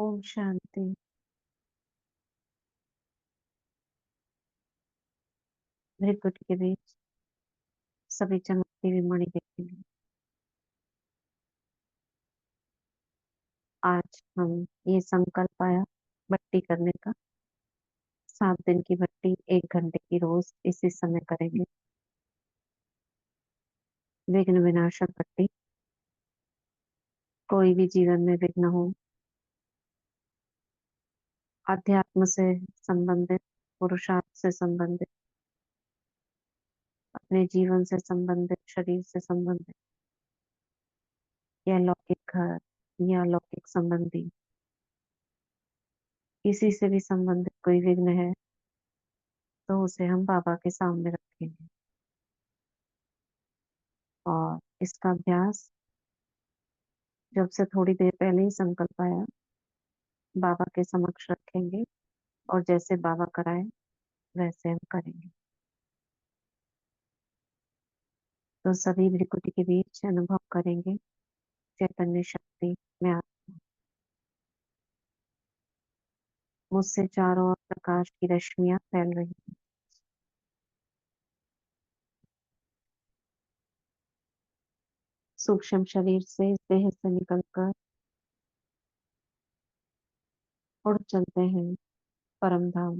ओम शांति। भृकुट के बीच सभी चमकती हुई मणि देखेंगे। आज हम ये संकल्प आया भट्टी करने का। 7 दिन की भट्टी 1 घंटे की रोज इसी समय करेंगे। विघ्न विनाशक भट्टी। कोई भी जीवन में विघ्न हो, अध्यात्म से संबंधित, पुरुषार्थ से संबंधित, अपने जीवन से संबंधित, शरीर से संबंधित, या लौकिक घर या लौकिक संबंधी, किसी से भी संबंधित कोई विघ्न है तो उसे हम बाबा के सामने रखेंगे। और इसका अभ्यास जब से थोड़ी देर पहले ही संकल्प आया, बाबा के समक्ष रखेंगे और जैसे बाबा कराए वैसे हम करेंगे। तो सभी भृकुटी के बीच अनुभव करेंगे चैतन्य शक्ति में मुझसे चारों ओर प्रकाश की रश्मियां फैल रही हैं। सूक्ष्म शरीर से, इस देह से निकलकर उड़ चलते हैं परम धाम।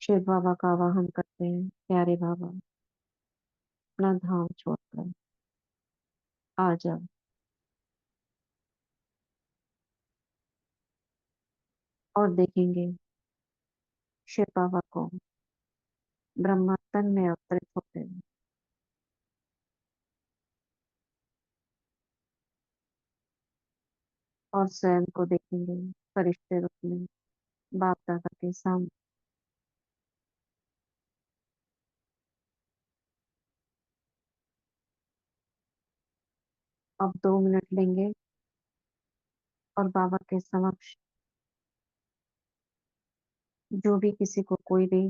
शिव बाबा का आवाहन करते हैं, प्यारे बाबा अपना धाम छोड़कर आ जाओ। और देखेंगे शिव बाबा को ब्रह्मा तन में अवतरित होते हैं। और स्वयं को देखेंगे फरिश्ते रूप में बाप दादा के सामने। अब 2 मिनट लेंगे और बाबा के समक्ष जो भी किसी को कोई भी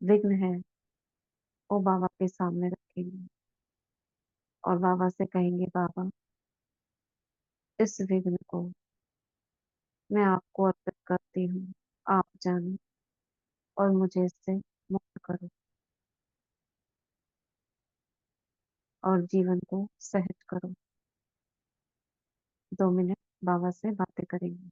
विघ्न है वो बाबा के सामने रखेंगे और बाबा से कहेंगे, बाबा इस विघ्न को मैं आपको अर्पित करती हूँ। आप जानो और मुझे इससे मुक्त करो और जीवन को सहज करो। 2 मिनट बाबा से बातें करेंगे।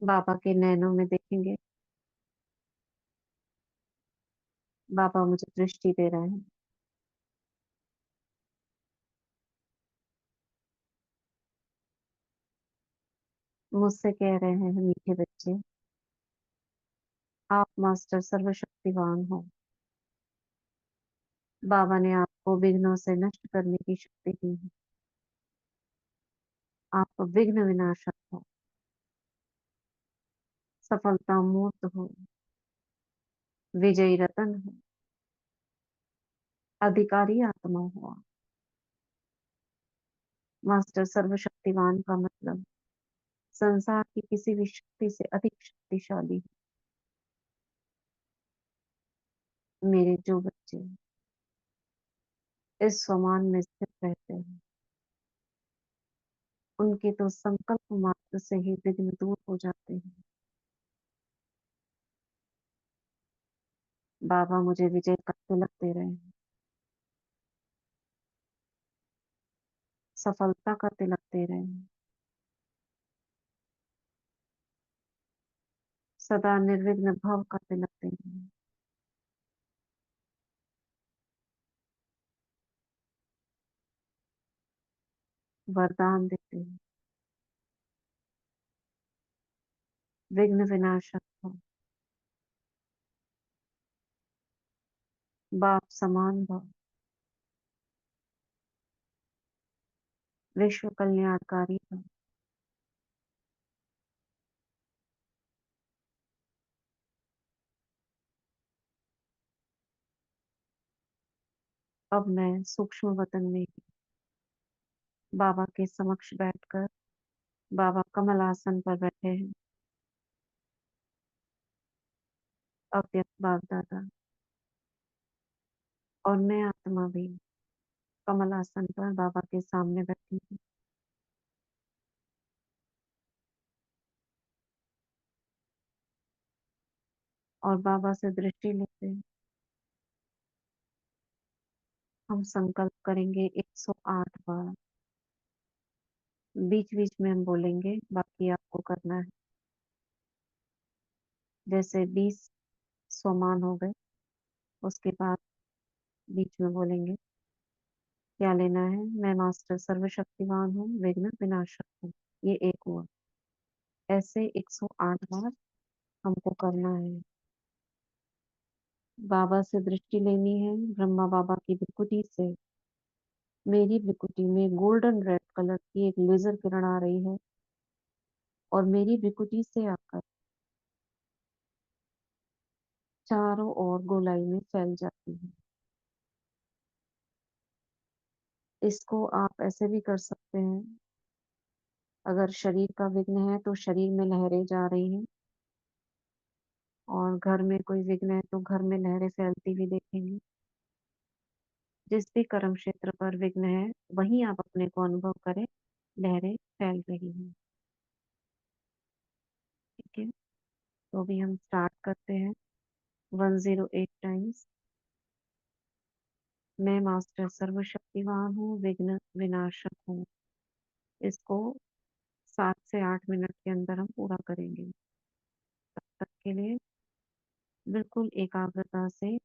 बाबा के नैनों में देखेंगे, बाबा मुझे दृष्टि दे रहे हैं। मुझसे कह रहे हैं, मीठे बच्चे आप मास्टर सर्वशक्तिवान हो। बाबा ने आपको विघ्नों से नष्ट करने की शक्ति दी है। आप विघ्न विनाशक हो, सफलता मूर्त हो, विजयी रतन हो, अधिकारी आत्मा हुआ। मास्टर सर्वशक्तिवान का मतलब संसार की किसी भी शक्ति से अधिक शक्तिशाली है। मेरे जो बच्चे इस स्वमान में स्थित रहते हैं, उनके तो संकल्प मात्र से ही विघ्न दूर हो जाते हैं। बाबा मुझे विजय का तिलक दे रहे हैं, सफलता का तिलक दे रहे हैं, सदा निर्विघ्न भव का तिलक दे रहे हैं। वरदान देते हैं, विघ्न विनाशक हो, बाप समान भव, विश्व कल्याणकारी भव। अब मैं सूक्ष्म वतन में बाबा के समक्ष बैठकर, बाबा कमल आसन पर बैठे हैं, अव्यक्त बाप दादा, और मैं आत्मा भी कमल आसन पर बाबा के सामने बैठी हूँ। और बाबा से दृष्टि लेते हम संकल्प करेंगे 108 बार। बीच बीच में हम बोलेंगे, बाकी आपको करना है। जैसे 20 स्वमान हो गए, उसके बाद बीच में बोलेंगे क्या लेना है। मैं मास्टर सर्वशक्तिवान हूँ, विघ्न विनाशक हूँ। ये एक हुआ। ऐसे 108 बार हमको करना है। बाबा से दृष्टि लेनी है। ब्रह्मा बाबा की भृकुटी से मेरी भृकुटी में गोल्डन रेड कलर की एक लेजर किरण आ रही है, और मेरी भृकुटी से आकर चारों ओर गोलाई में फैल जाती है। इसको आप ऐसे भी कर सकते हैं। अगर शरीर का विघ्न है तो शरीर में लहरें जा रही हैं, और घर में कोई विघ्न है तो घर में लहरें फैलती हुई देखेंगे। जिस भी कर्म क्षेत्र पर विघ्न है, वहीं आप अपने को अनुभव करें, लहरें फैल रही हैं। ठीक है, तो अभी हम स्टार्ट करते हैं। 108 टाइम्स। मैं मास्टर सर्वशक्तिवान हूँ, विघ्न विनाशक हूँ। इसको 7 से 8 मिनट के अंदर हम पूरा करेंगे। तब तक के लिए बिल्कुल एकाग्रता से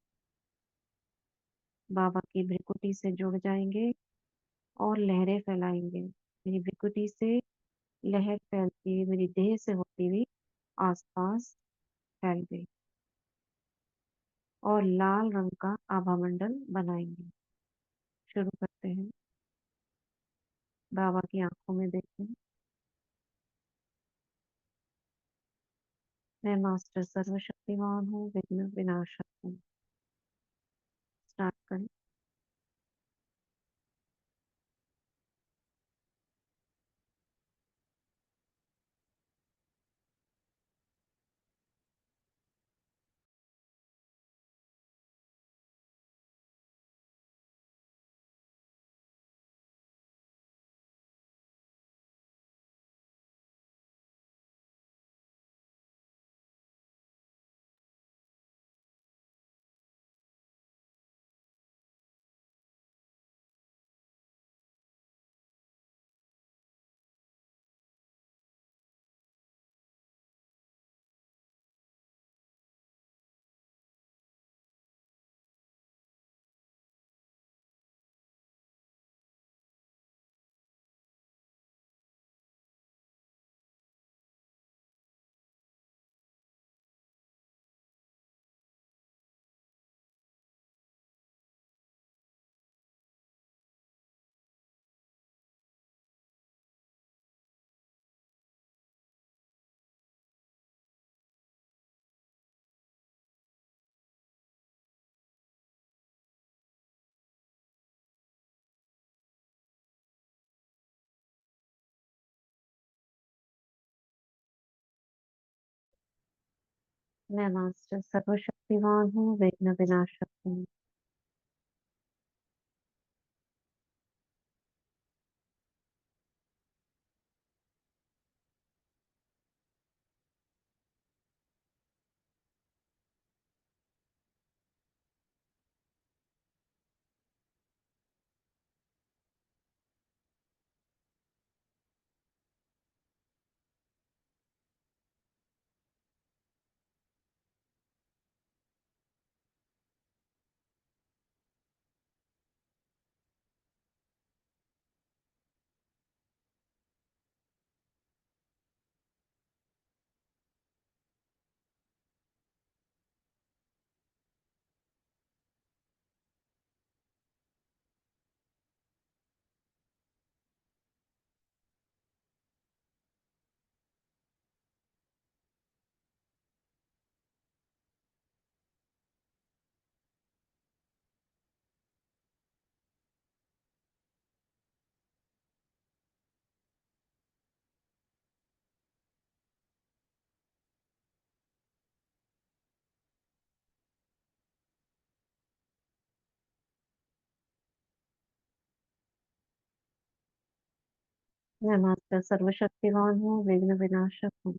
बाबा की भृकुटी से जुड़ जाएंगे और लहरें फैलाएंगे। मेरी भृकुटी से लहर फैलती हुई मेरी देह से होती हुई आसपास फैल गई, और लाल रंग का आभा मंडल बनाएंगे। शुरू करते हैं। बाबा की आंखों में देखते हैं। मैं मास्टर सर्वशक्तिमान हूँ, विघ्न विनाशक हूँ। स्टार्ट करें। मैं मास्टर सर्वशक्तिमान हूँ, विघ्न विनाशक हूँ। मैं मास्टर सर्वशक्तिमान हूँ, विघ्न विनाशक हूँ।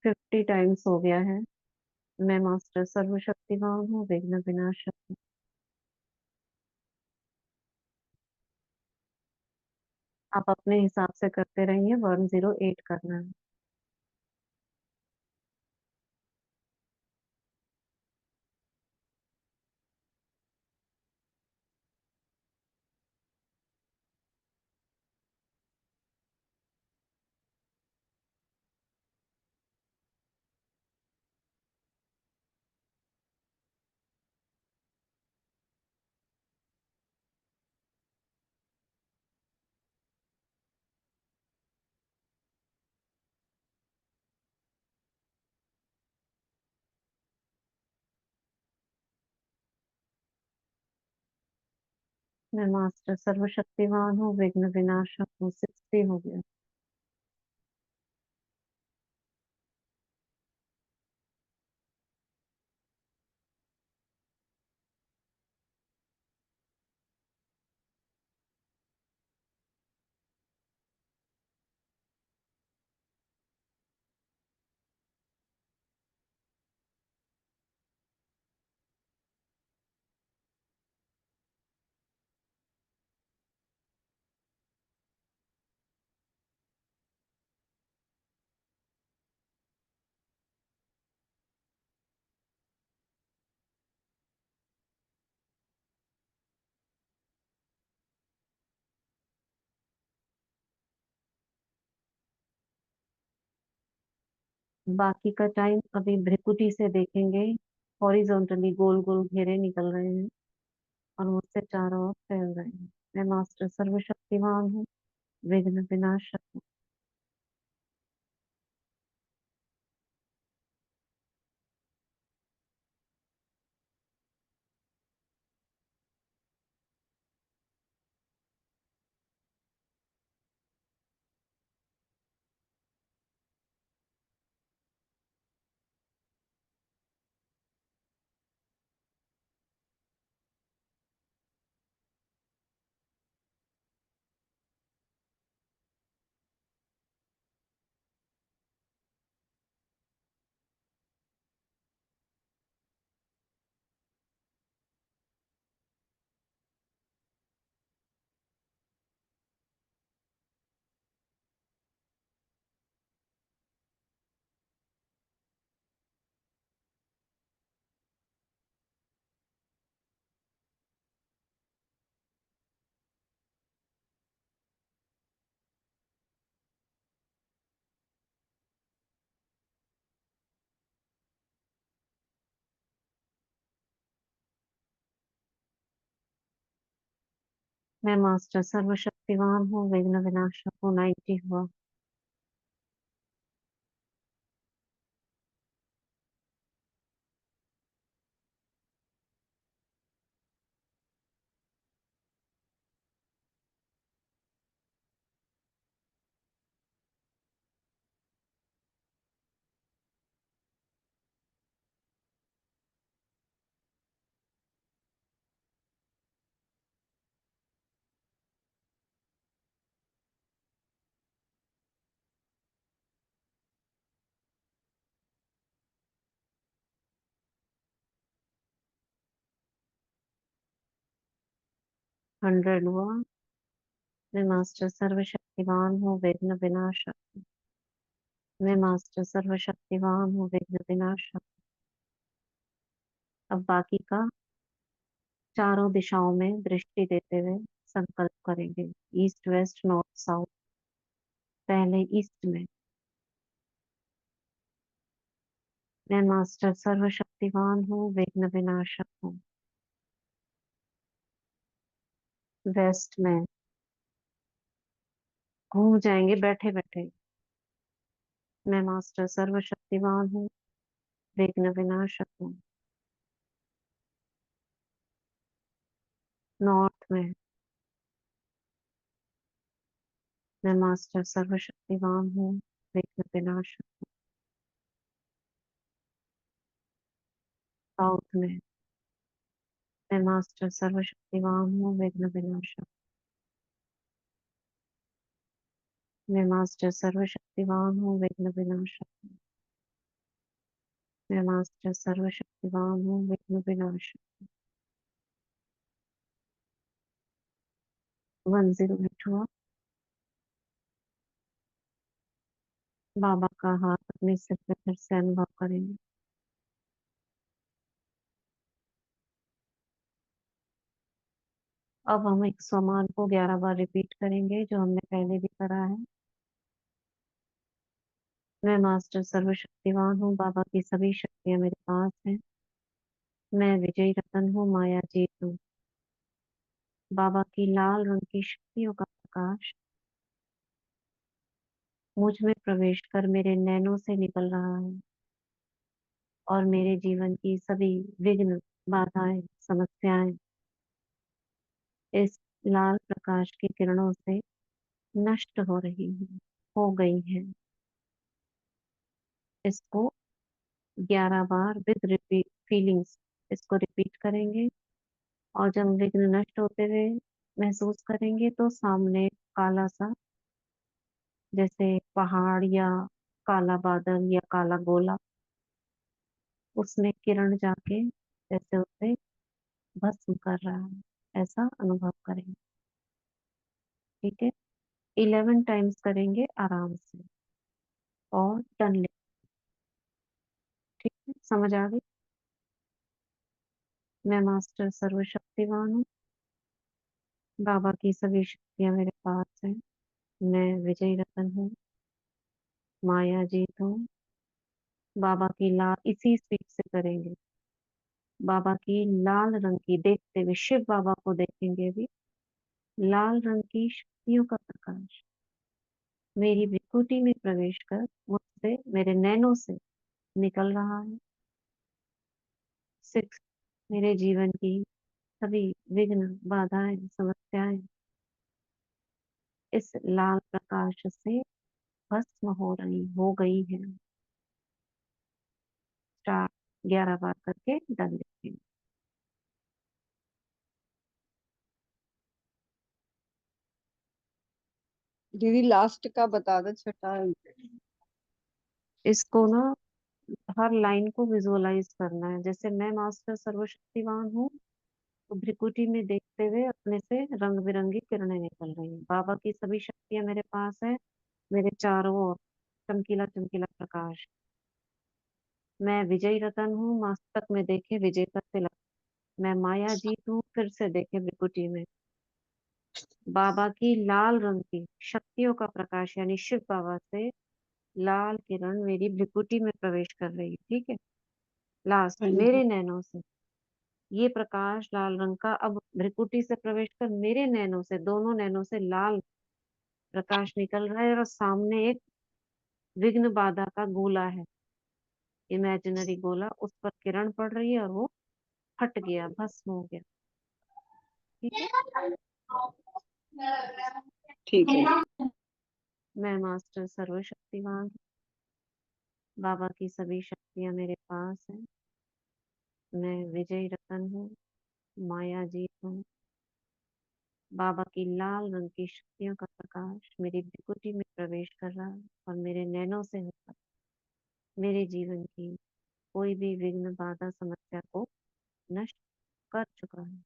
फिफ्टी टाइम्स हो गया है। मैं मास्टर सर्वशक्तिमान हूँ, विघ्न विनाशक हूँ। आप अपने हिसाब से करते रहिए, 108 करना है। मैं मास्टर सर्वशक्तिमान हूँ, विघ्न विनाशक हूँ। 60 हो गया। बाकी का टाइम अभी भ्रिकुटी से देखेंगे। हॉरिजॉन्टली गोल गोल घेरे निकल रहे हैं और मुझसे चारों ओर फैल रहे हैं। मैं मास्टर सर्वशक्तिमान हूँ, विघ्न विनाशक हूँ। मैं मास्टर सर्वशक्तिमान हूँ, विघ्न विनाशक हूँ। 90 हुआ। 100 हुआ। मैं मास्टर सर्वशक्तिमान हूँ, विघ्न विनाशक। मैं मास्टर सर्वशक्तिमान हूँ, विघ्न विनाशक। अब बाकी का चारों दिशाओं में दृष्टि देते हुए संकल्प करेंगे। East, west, north, south. पहले ईस्ट में। मैं मास्टर सर्वशक्तिमान हूँ, विघ्न विनाशक हूँ। वेस्ट में घूम जाएंगे बैठे बैठे। मैं मास्टर सर्वशक्तिमान हूँ, विघ्न विनाशक हूँ। नॉर्थ में मैं मास्टर सर्वशक्तिमान हूँ, विघ्न विनाशक। साउथ में मैं मास्टर सर्वशक्तिमान हूँ, विघ्न विनाशक। मैं मास्टर सर्वशक्तिमान हूँ, विघ्न विनाशक। मैं मास्टर सर्वशक्तिमान हूँ, विघ्न विनाशक। 108 हुआ। बाबा का हाथ अपने सिर पे फिर से अनुभव करेंगे। अब हम एक समान को 11 बार रिपीट करेंगे, जो हमने पहले भी करा है। मैं मास्टर सर्वशक्तिवान हूँ, बाबा की सभी शक्तियाँ मेरे पास हैं। मैं विजयी रतन हूँ, माया जीत हूँ। बाबा की लाल रंग की शक्तियों का प्रकाश मुझ में प्रवेश कर मेरे नैनों से निकल रहा है और मेरे जीवन की सभी विघ्न, बाधाएं, समस्याएं इस लाल प्रकाश की किरणों से नष्ट हो रही हैं, हो गई हैं। इसको 11 बार विद रिपीट फीलिंग्स इसको रिपीट करेंगे। और जब विघ्न नष्ट होते हुए महसूस करेंगे तो सामने काला सा, जैसे पहाड़ या काला बादल या काला गोला, उसमें किरण जाके जैसे उसे भस्म कर रहा है, ऐसा अनुभव करेंगे। ठीक है। 11 टाइम्स करेंगे आराम से और टन ले। ठीक है, समझ आ गई। मैं मास्टर सर्वशक्तिवान हूँ, बाबा की सभी शक्तियाँ मेरे पास हैं। मैं विजयी रतन हूँ, माया जीत हूँ। बाबा की लाल, इसी स्पीड से करेंगे। बाबा की लाल रंग की, देखते हुए शिव बाबा को देखेंगे भी, लाल रंग की शक्तियों का प्रकाश मेरी विभूति में प्रवेश कर मुझसे, मेरे नैनों से निकल रहा है। 6, मेरे जीवन की सभी विघ्न, बाधाएं, समस्याएं इस लाल प्रकाश से भस्म हो गई है। स्टार्ट। 11 बार करके डन लिखेंगे। दीदी लास्ट का बता दो, छठा। इसको ना हर लाइन को विजुअलाइज करना है। जैसे मैं मास्टर सर्वशक्तिवान हूँ, तो भ्रिकुटी में देखते हुए अपने से रंग बिरंगी किरणें निकल रही हैं। बाबा की सभी शक्तियां मेरे पास है, मेरे चारों ओर चमकीला चमकीला प्रकाश। मैं विजयी रतन हूँ, मस्तक में देखे विजय का तिलक। मैं माया जीत हूँ, फिर से देखे भ्रिकुटी में बाबा की लाल रंग की शक्तियों का प्रकाश, यानी शिव बाबा से लाल किरण मेरी भ्रिकुटी में प्रवेश कर रही है। ठीक है। लास्ट हाँ मेरे जी। नैनों से ये प्रकाश लाल रंग का अब भ्रिकुटी से प्रवेश कर मेरे नैनों से, दोनों नैनों से लाल प्रकाश निकल रहा है, और सामने एक विघ्न बाधा का गोला है, इमेजिनरी गोला, उस पर किरण पड़ रही है और वो फट गया, भस्म हो गया। ठीक है। ठीक है। मैं मास्टर सर्वशक्तिवान, बाबा की सभी शक्तियां मेरे पास हैं। मैं विजयी रतन हूँ, माया जीत हूँ। बाबा की लाल रंग की शक्तियों का प्रकाश मेरी भृकुटी में प्रवेश कर रहा है और मेरे नैनों से होकर मेरे जीवन की कोई भी विघ्न बाधा समस्या को नष्ट कर चुका है।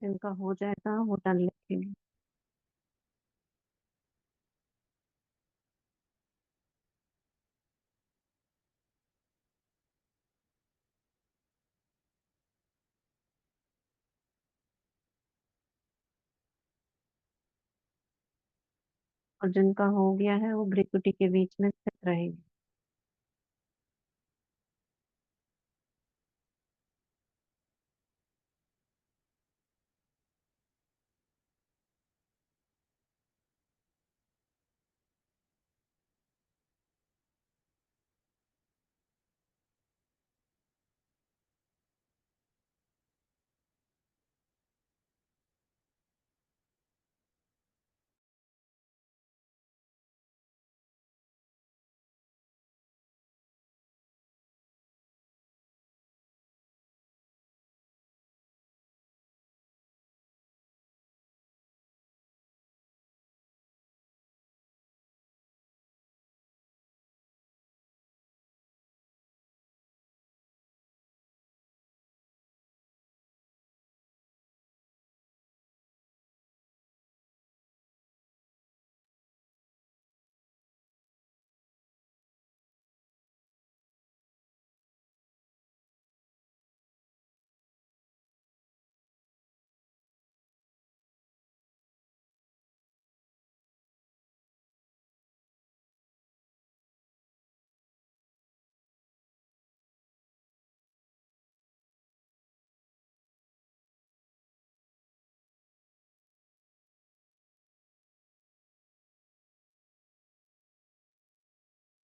जिनका हो जाएगा वो डन लिखेंगे। और जिनका हो गया है वो भ्रिकुटी के बीच में स्थित रहेंगे।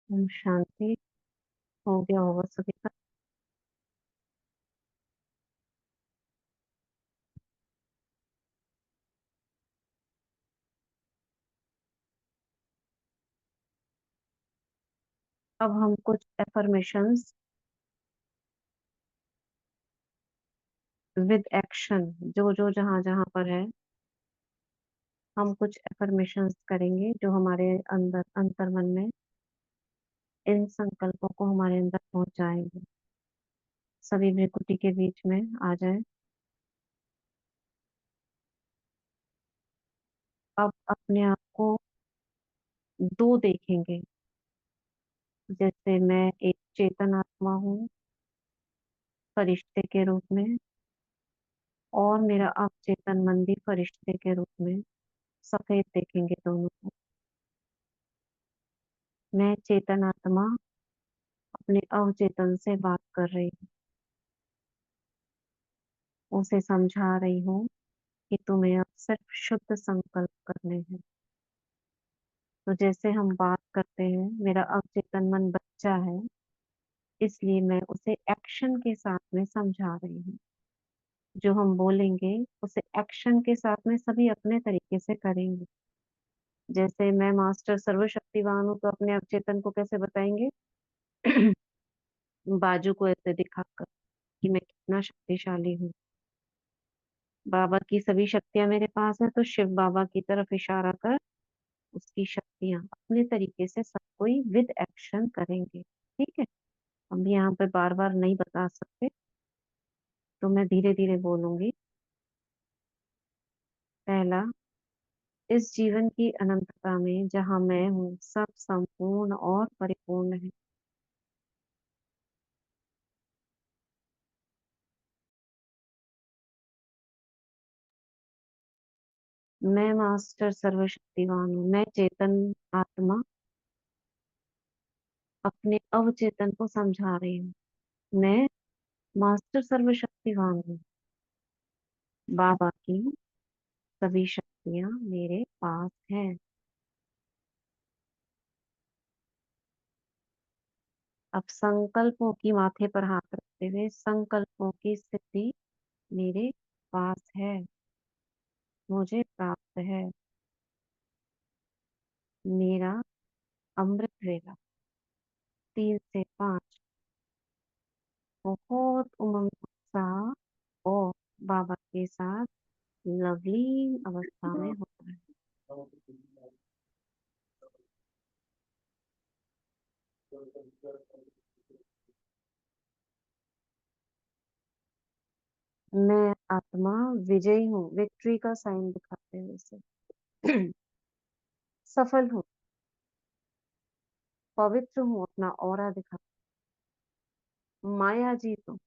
शांति। हो गया होगा सभी का। अब हम कुछ एफर्मेशंस विद एक्शन, जो जो जहां जहां पर है, हम कुछ एफर्मेशंस करेंगे जो हमारे अंदर अंतर मन में इन संकल्पों को हमारे अंदर पहुंचाएंगे। सभी भ्रिकुटी के बीच में आ जाए। अब अपने आप को दो देखेंगे, जैसे मैं एक चेतन आत्मा हूँ फरिश्ते के रूप में, और मेरा अवचेतन मन भी फरिश्ते के रूप में। सफेद देखेंगे दोनों को। मैं चेतन आत्मा अपने अवचेतन से बात कर रही हूँ, उसे समझा रही हूँ कि तुम्हें अब सिर्फ शुद्ध संकल्प करने हैं। तो जैसे हम बात करते हैं, मेरा अवचेतन मन बच्चा है, इसलिए मैं उसे एक्शन के साथ में समझा रही हूँ। जो हम बोलेंगे उसे एक्शन के साथ में सभी अपने तरीके से करेंगे। जैसे मैं मास्टर सर्वशक्तिवान हूँ, तो अपने अवचेतन को कैसे बताएंगे? बाजू को ऐसे दिखाकर कि मैं कितना शक्तिशाली हूँ। बाबा की सभी शक्तियां मेरे पास है, तो शिव बाबा की तरफ इशारा कर उसकी शक्तियां अपने तरीके से सब कोई विद एक्शन करेंगे। ठीक है, हम भी यहाँ पे बार बार नहीं बता सकते, तो मैं धीरे धीरे बोलूंगी। पहला, इस जीवन की अनंतता में जहाँ मैं हूँ, सब संपूर्ण और परिपूर्ण है। मैं मास्टर सर्वशक्तिवान हूँ। मैं चेतन आत्मा अपने अवचेतन को समझा रही हूँ। मैं मास्टर सर्वशक्तिवान हूँ। बाबा की सभी शक्तियां मेरे पास हैं। अब संकल्पों की माथे पर हाथ रखते हुए, संकल्पों की स्थिति मेरे पास है, मुझे प्राप्त है। मेरा अमृत वेला 3 से 5 बहुत उमंग उत्साह और बाबा के साथ लवली अवस्था में होता है। मैं आत्मा विजयी हूँ, विक्ट्री का साइन दिखाते हुए से सफल हूँ, पवित्र हूँ, अपना ऑरा दिखा, माया जीत हूँ,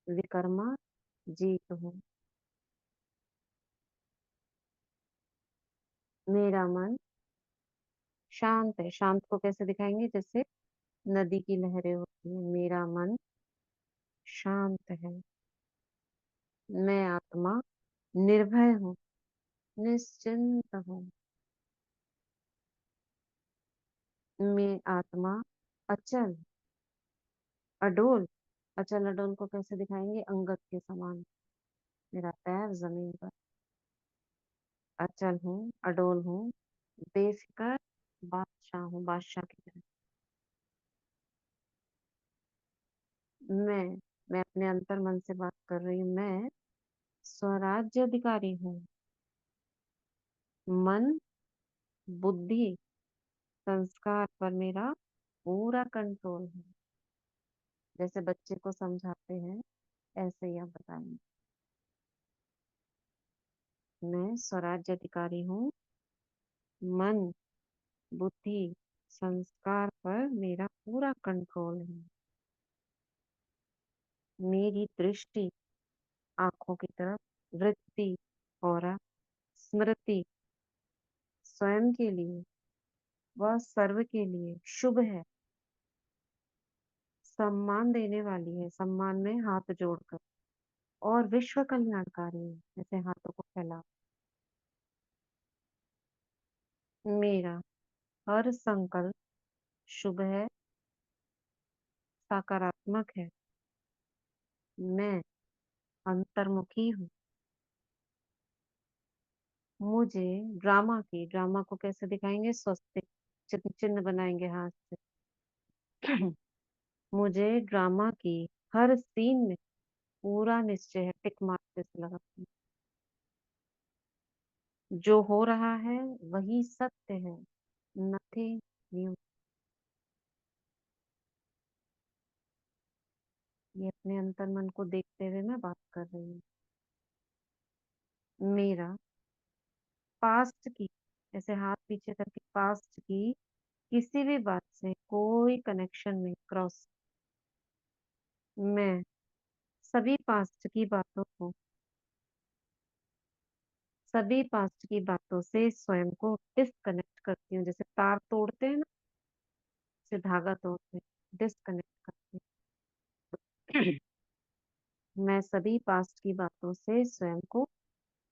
विकर्मा जीत हूँ। मेरा मन शांत है। शांत को कैसे दिखाएंगे? जैसे नदी की लहरें होती है। मेरा मन शांत है। मैं आत्मा निर्भय हूँ, निश्चिंत हूँ। मैं आत्मा अचल, अडोल। अचल अडोल को कैसे दिखाएंगे? अंगद के समान। मेरा पैर जमीन पर, अचल हूँ, अडोल हूँ, बेफिक्र बादशाह हूँ, बादशाह की तरह। मैं मैं अपने अंतर मन से बात कर रही हूँ। मैं स्वराज्य अधिकारी हूँ। मन, बुद्धि, संस्कार पर मेरा पूरा कंट्रोल है। जैसे बच्चे को समझाते हैं, ऐसे ही आप बताएंगे। मैं स्वराज्य अधिकारी हूँ। मन, बुद्धि, संस्कार पर मेरा पूरा कंट्रोल है। मेरी दृष्टि आंखों की तरफ, वृत्ति और स्मृति स्वयं के लिए व सर्व के लिए शुभ है, सम्मान देने वाली है, सम्मान में हाथ जोड़कर, और विश्व कल्याणकारी है। जैसे हाथों को फैला। मेरा हर संकल्प शुभ है, सकारात्मक है। मैं अंतर्मुखी हूँ। मुझे ड्रामा को कैसे दिखाएंगे? स्वस्तिक चिन्ह चिन्ह बनाएंगे हाथ से। मुझे ड्रामा की हर सीन में पूरा निश्चय है, टिक मार्क जैसे लगाती हूँ। जो हो रहा है वही सत्य है, नथिंग न्यू। ये अपने अंतर मन को देखते हुए मैं बात कर रही हूँ। मेरा पास्ट की, ऐसे हाथ पीछे करके, पास्ट की किसी भी बात से कोई कनेक्शन नहीं क्रॉस। मैं सभी पास्ट की बातों को, सभी पास्ट की बातों से स्वयं को डिस्कनेक्ट करती हूँ, जैसे तार तोड़ते हैं ना, से धागा तोड़ते हैं, डिस्कनेक्ट करती हूँ। मैं सभी पास्ट की बातों से स्वयं को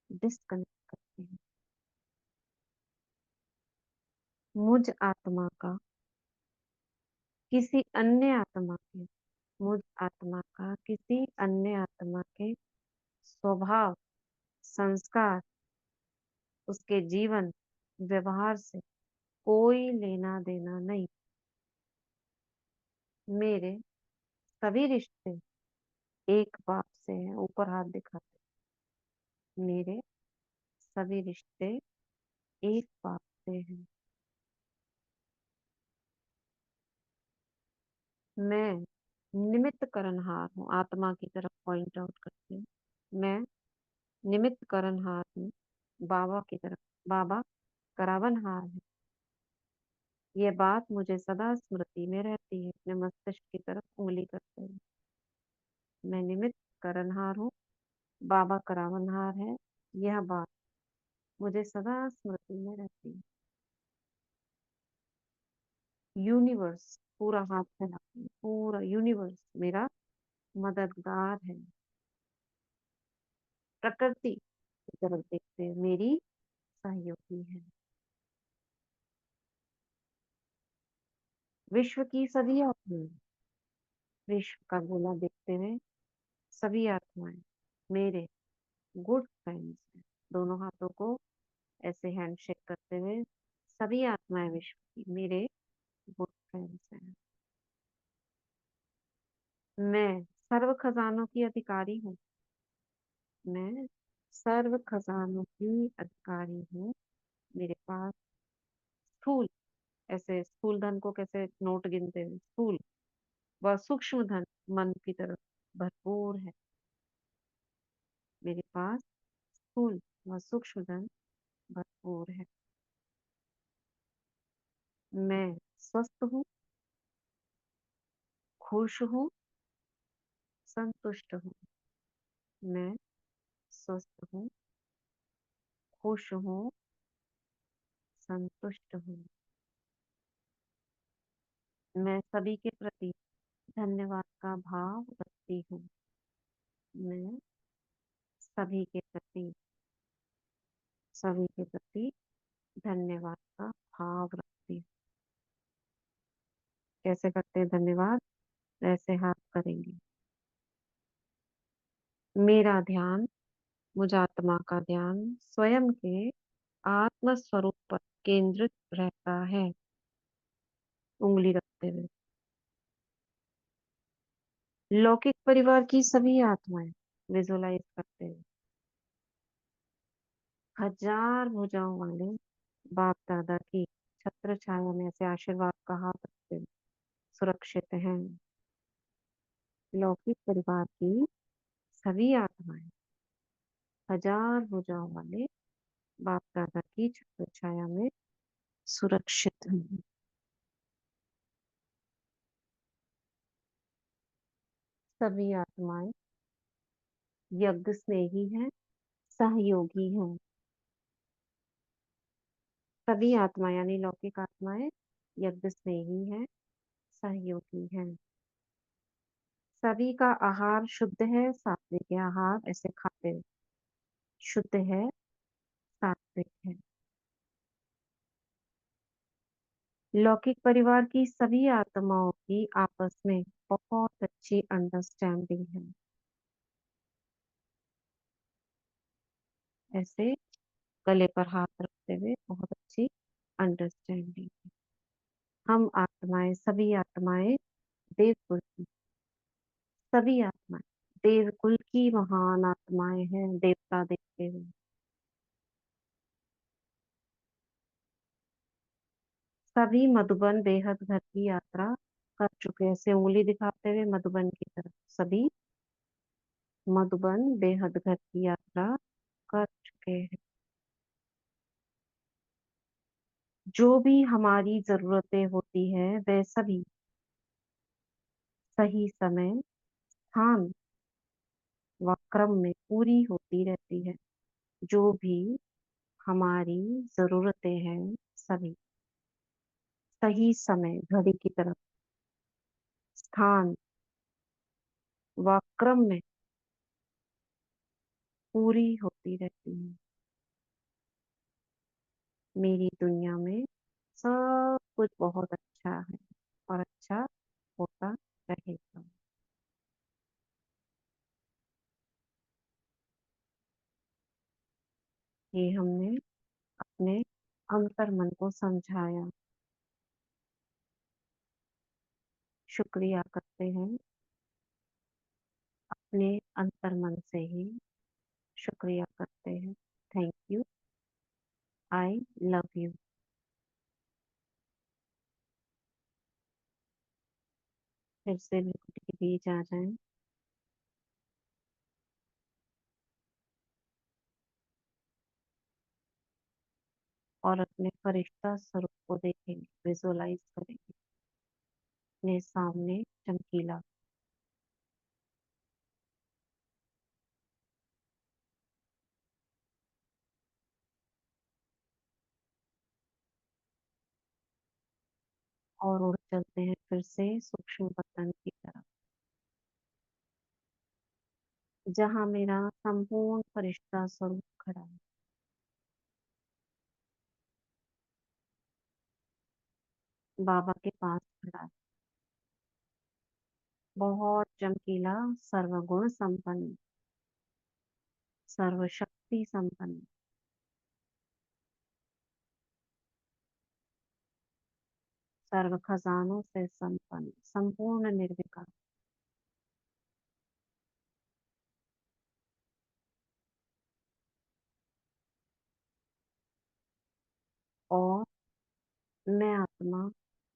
डिस्कनेक्ट करती हूँ। मुझ आत्मा का किसी अन्य आत्मा के, मुझ आत्मा का किसी अन्य आत्मा के स्वभाव, संस्कार, उसके जीवन, व्यवहार से कोई लेना देना नहीं। मेरे सभी रिश्ते एक बाप से हैं, ऊपर हाथ दिखाते। मेरे सभी रिश्ते एक बाप से हैं। मैं निमित्त करनहार हूँ, आत्मा की तरफ पॉइंट आउट करती हूँ। मैं निमित्त करनहार हूँ बाबा की तरफ। बाबा करावनहार है। ये बात मुझे सदा स्मृति में रहती है, अपने मस्तिष्क की तरफ उंगली करते हुए। मैं निमित्त करनहार हूँ, बाबा करावनहार है। यह बात मुझे सदा स्मृति में रहती है। यूनिवर्स, पूरा हाथ फैलाती हूँ, पूरा यूनिवर्स मेरा मददगार है। प्रकृति की तरफ देखते हुए मेरी सहयोगी है। विश्व की सभी आत्माएं, विश्व का गोला देखते हुए सभी आत्माएं मेरे गुड फ्रेंड्स हैं। दोनों हाथों को ऐसे हैंडशेक करते हुए, सभी आत्माएं विश्व की मेरे गुड फ्रेंड्स हैं। मैं सर्व खजानों की अधिकारी हूँ। मैं सर्व खजानों की अधिकारी हूँ। मेरे पास स्थूल, ऐसे स्थूल धन को कैसे नोट गिनते हैं, स्थूल व सूक्ष्म धन मन की तरफ भरपूर है। मेरे पास स्थूल व सूक्ष्म धन भरपूर है। मैं स्वस्थ हूँ, खुश हूँ, संतुष्ट हूँ। मैं स्वस्थ हूँ, खुश हूँ, संतुष्ट हूँ। मैं सभी के प्रति धन्यवाद का भाव रखती हूँ। मैं सभी के प्रति, सभी के प्रति धन्यवाद का भाव रखती हूँ। कैसे करते हैं धन्यवाद? ऐसे हाथ करेंगे। मेरा ध्यान, मुझ आत्मा का ध्यान स्वयं के आत्म स्वरूप पर केंद्रित रहता है, उंगली रखते हुए। लौकिक परिवार की सभी आत्माएं विजुलाइज करते हुए हजार भुजाओं वाले बाप दादा की छत्र छाया में ऐसे आशीर्वाद का हाथ रखते हुए सुरक्षित हैं। लौकिक परिवार की सभी आत्माएं हजार भुजाओं वाले बाप दादा की छत्र छाया में सुरक्षित हैं। सभी आत्माएं यज्ञ स्नेही हैं, सहयोगी हैं। सभी आत्मा यानी लौकिक आत्माएं यज्ञ स्नेही हैं, सहयोगी हैं। सभी का आहार शुद्ध है, सात्विक है। आहार ऐसे खाते हैं, शुद्ध है, सात्विक है। लौकिक परिवार की सभी आत्माओं की आपस में बहुत अच्छी अंडरस्टैंडिंग है। ऐसे गले पर हाथ रखते हुए बहुत अच्छी अंडरस्टैंडिंग। हम आत्माएं, सभी आत्माएं देवकुल की, सभी आत्माएं देवकुल की महान आत्माएं हैं, देवता देखते हुए। सभी मधुबन बेहद घर की यात्रा कर चुके हैं। ऐसे उंगली दिखाते हुए मधुबन की तरफ, सभी मधुबन बेहद घर की यात्रा कर चुके हैं। जो भी हमारी जरूरतें होती है वह सभी सही समय, स्थान व क्रम में पूरी होती रहती है। जो भी हमारी जरूरतें हैं सभी सही समय, घड़ी की तरफ, स्थान व क्रम में पूरी होती रहती है। मेरी दुनिया में सब कुछ बहुत अच्छा है और अच्छा होता रहेगा। ये हमने अपने अंतर मन को समझाया। शुक्रिया करते हैं अपने अंतर मन से ही, शुक्रिया करते हैं। Thank you, I love you. फिर से बिल्कुल के बीच आ जाएं और अपने फरिश्ता स्वरूप को देखेंगे, विजुअलाइज करेंगे अपने सामने चमकीला। और उड़ चलते हैं फिर से सूक्ष्म पतन की तरफ, जहाँ मेरा संपूर्ण फरिश्ता स्वरूप खड़ा है। बाबा के पास खड़ा है, बहुत चमकीला, सर्वगुण संपन्न, सर्वशक्ति संपन्न, सर्व खजानों से संपन्न, संपूर्ण निर्विकार। और मैं आत्मा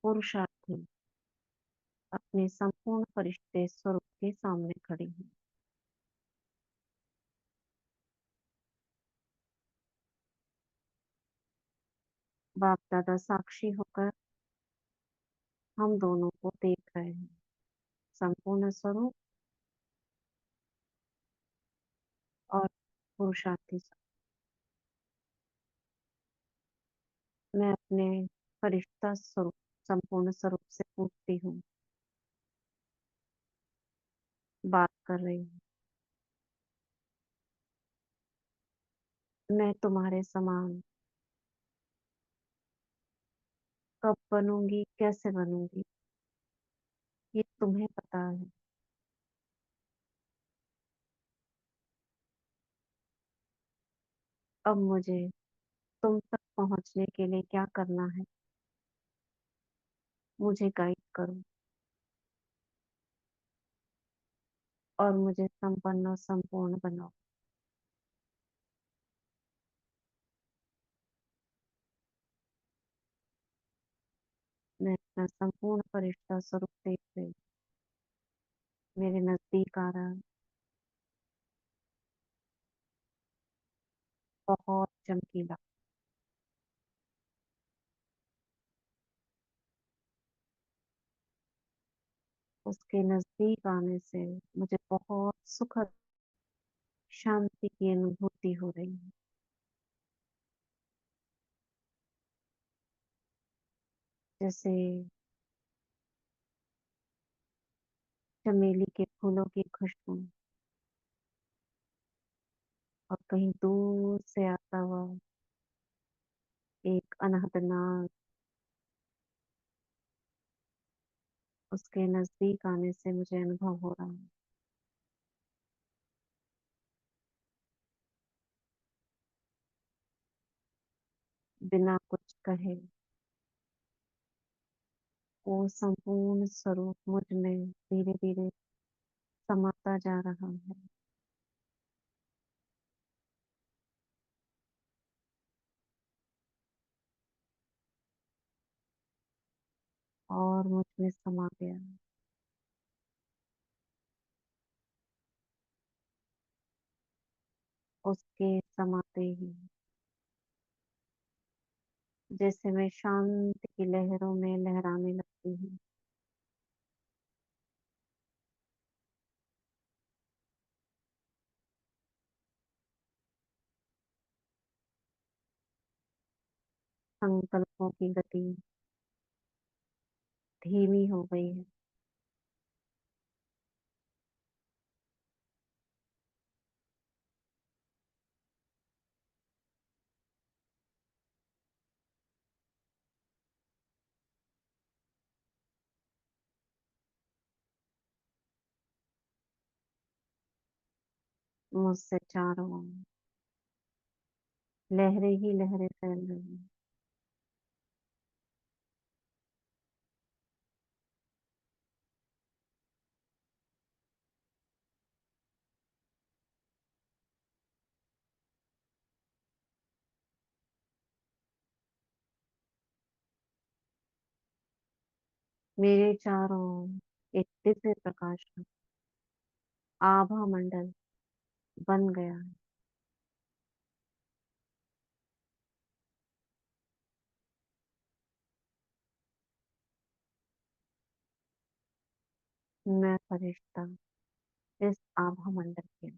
पुरुषार्थी अपने संपूर्ण फरिश्ते स्वरूप के सामने खड़ी हूँ। बाप दादा साक्षी होकर हम दोनों को देख रहे हैं, संपूर्ण स्वरूप और पुरुषार्थी स्वरूप। मैं अपने फरिश्ता स्वरूप, संपूर्ण स्वरूप से पूछती हूँ, बात कर रही हूँ, मैं तुम्हारे समान कब बनूंगी, कैसे बनूंगी, ये तुम्हें पता है। अब मुझे तुम तक पहुंचने के लिए क्या करना है, मुझे गाइड करो और मुझे संपन्न और संपूर्ण बनाओ। मैं अपना संपूर्ण फरिश्ता स्वरूप देख रही, मेरे नजदीक आ रहा है, बहुत चमकीला। उसके नजदीक आने से मुझे बहुत सुखद शांति की अनुभूति हो रही है। जैसे चमेली के फूलों की खुशबू और कहीं दूर से आता हुआ एक अनहद नाद उसके नजदीक आने से मुझे अनुभव हो रहा है। बिना कुछ कहे वो संपूर्ण स्वरूप मुझ में धीरे धीरे समाता जा रहा है और मुझ में समा गया। उसके समाते ही जैसे मैं शांति की लहरों में लहराने लगती हूँ। संकल्पों की गति धीमी हो गई है। मुझसे चारों ओर लहरें ही लहरें फैल रही हैं। मेरे चारों ओर एक दिव्य प्रकाश का आभा मंडल बन गया है। मैं फरिश्ता इस आभा मंडल के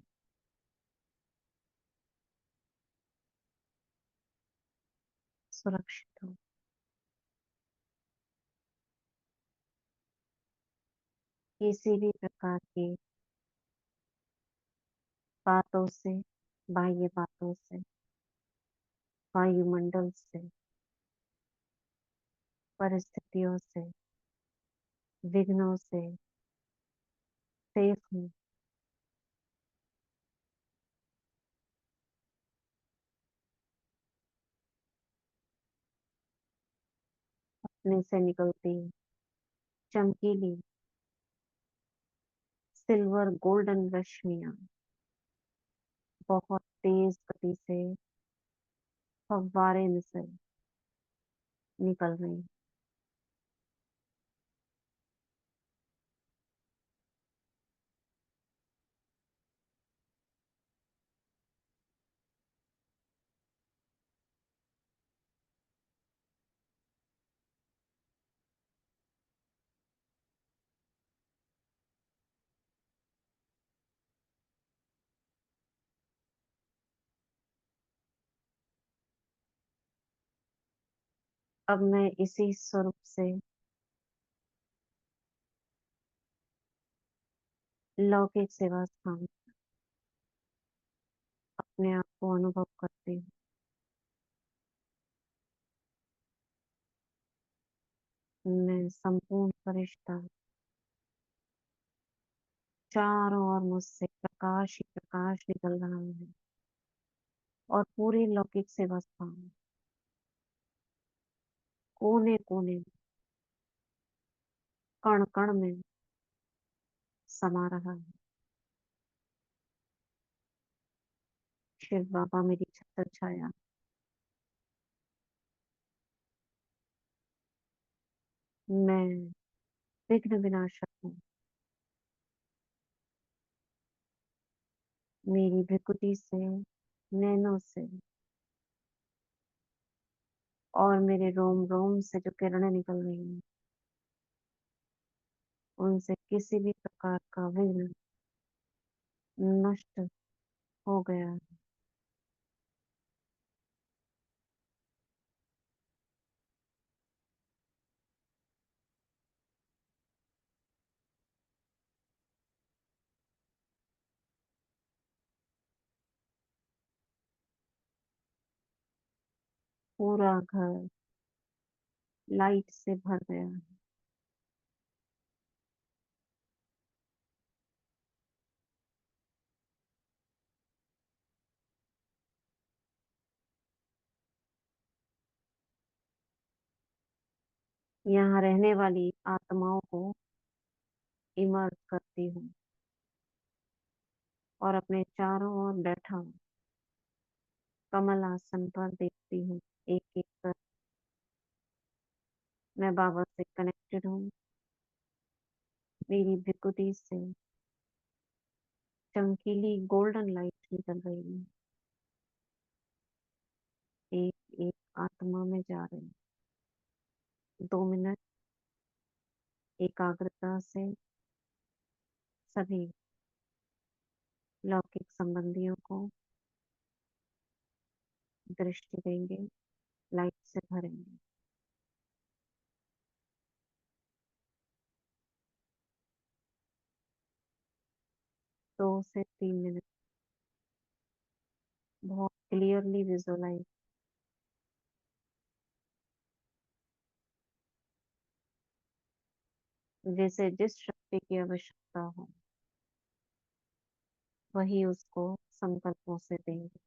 सुरक्षित हूँ। किसी भी प्रकार की बातों से, बाह्य बातों से, वायुमंडल से, परिस्थितियों से, विघ्नों से सेफ हूँ। अपने से निकलती चमकीली सिल्वर गोल्डन रश्मियां बहुत तेज गति से फव्वारे में से निकल रही। अब मैं इसी स्वरूप से लौकिक सेवा स्थान अपने आप को अनुभव करती हूँ। मैं संपूर्ण फरिश्ता, चारों ओर मुझसे प्रकाश ही प्रकाश निकल रहा है और पूरे लौकिक सेवा स्थान कोने कोने में, कण कण में समा रहा है। शिव बाबा मेरी छत्र छाया, मैं विघ्न विनाशक हूँ। मेरी भृकुटी से, नैनों से और मेरे रोम रोम से जो किरणें निकल रही हैं उनसे किसी भी प्रकार का विघ्न नष्ट हो गया है। पूरा घर लाइट से भर गया है। यहाँ रहने वाली आत्माओं को इमर्ज करती हूँ और अपने चारों ओर बैठा कमल आसन पर देखती हूँ। एक एक कर मैं बाबा से कनेक्टेड हूँ। मेरी भृकुटी से चमकीली गोल्डन लाइट निकल रही है। एक एक आत्मा में जा रही है। 2 मिनट एकाग्रता से सभी लौकिक संबंधियों को दृष्टि देंगे, लाइट से भरेंगे। 2 से 3 मिनट बहुत क्लियरली विजुअलाइज, जैसे जिस शक्ति की आवश्यकता हो वही उसको संकल्पों से देंगे।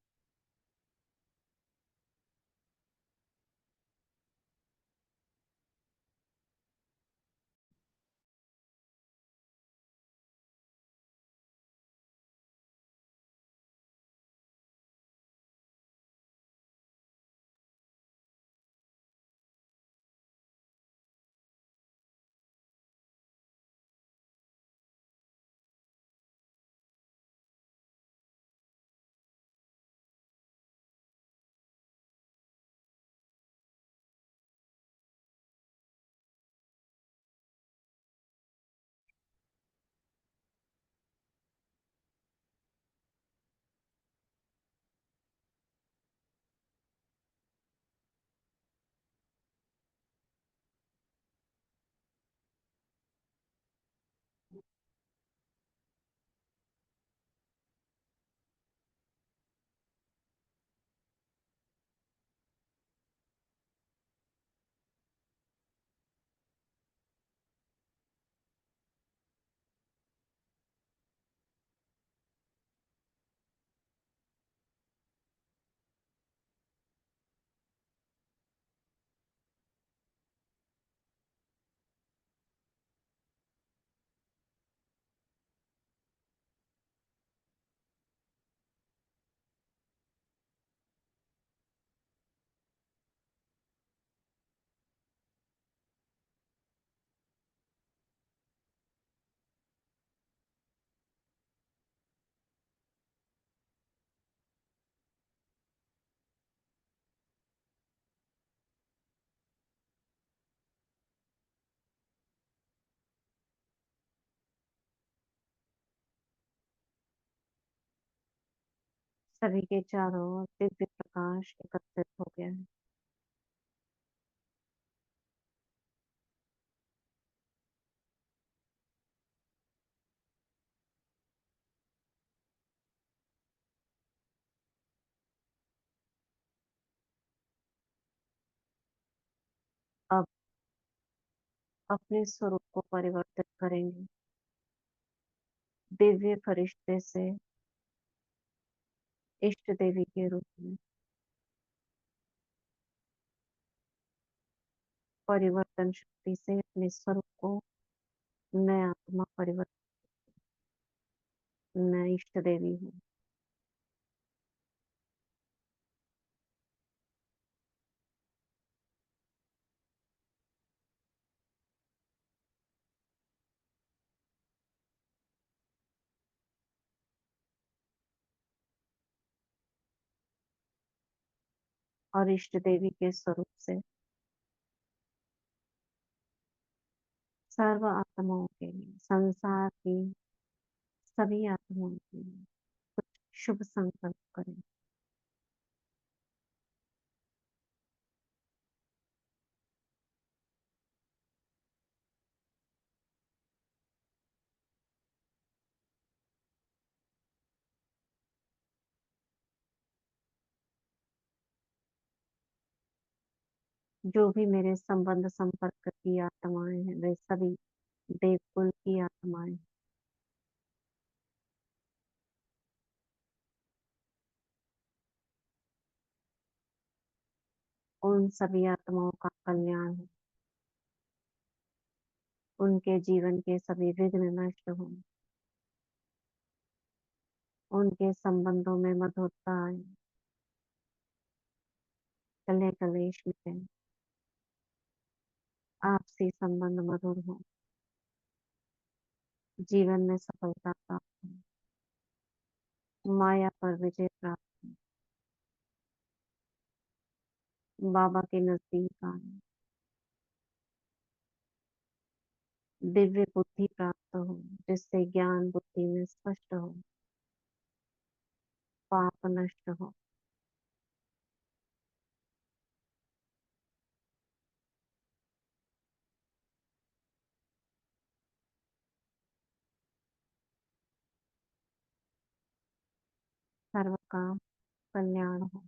सभी के चारों ओर दिव्य प्रकाश एकत्रित हो गया है। अब अपने स्वरूप को परिवर्तित करेंगे। दिव्य फरिश्ते से इष्ट देवी के रूप में परिवर्तन शक्ति से अपने स्वरूप को मैं आत्मा परिवर्तन, मैं इष्ट देवी हूँ। और इष्ट देवी के स्वरूप से सर्व आत्माओं के लिए, संसार की सभी आत्माओं के लिए कुछ शुभ संकल्प करें। जो भी मेरे संबंध संपर्क की आत्माएं हैं वे सभी देवकुल की आत्माएं, उन सभी आत्माओं का कल्याण हो। उनके जीवन के सभी विघ्न नष्ट हो, उनके संबंधों में मधुरता आए, कले कलेश मिटे, आपसी संबंध मधुर हो, जीवन में सफलता प्राप्त हो, माया पर विजय प्राप्त हो, बाबा के नजदीक आए, दिव्य बुद्धि प्राप्त हो, जिससे ज्ञान बुद्धि में स्पष्ट हो, पाप नष्ट हो, सर्व का कल्याण हो।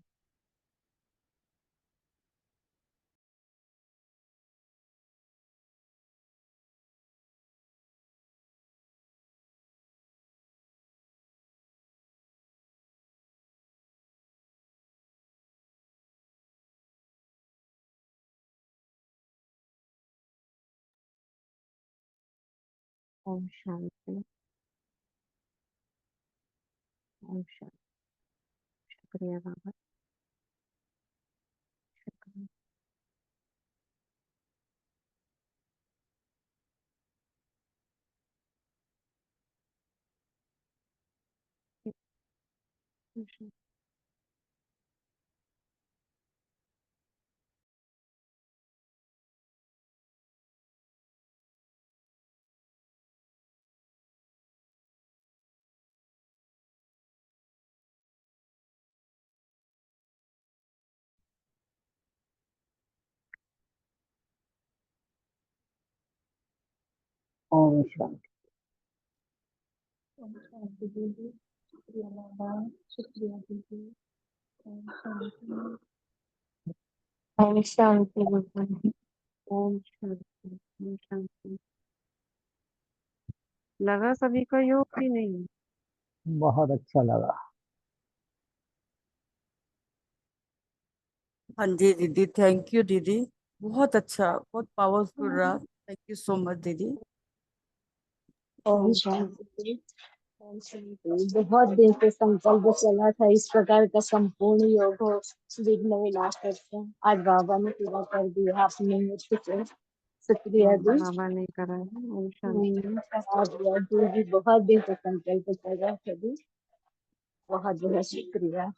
ओम शांति। ओम शांति। शुक्रिया बाबा, शुक्रिया। ओम शांति। ओम शांति। ओम शांति दीदी, शुक्रिया बाबा, शुक्रिया दीदी। ओम शांति। ओम शांति बाबा। ओम शांति। ओम शांति। लगा सभी का योग कि नहीं? बहुत अच्छा लगा। हाँ जी दीदी, थैंक यू दीदी, बहुत अच्छा, बहुत पावरफुल रहा। थैंक यू सो मच दीदी। ओम शांति। ओम शांति। बहुत दिन से संकल्प चला था इस प्रकार का संपूर्ण योग हो विघ्न विनाश करते। आज बाबा ने पूरा कर दिया अपने मुझसे। शुक्रिया दी। बाबा ने करा है। ओम शांति। आज दीदी बहुत दिन से संकल्प चल रहा था दी। बहुत बहुत शुक्रिया।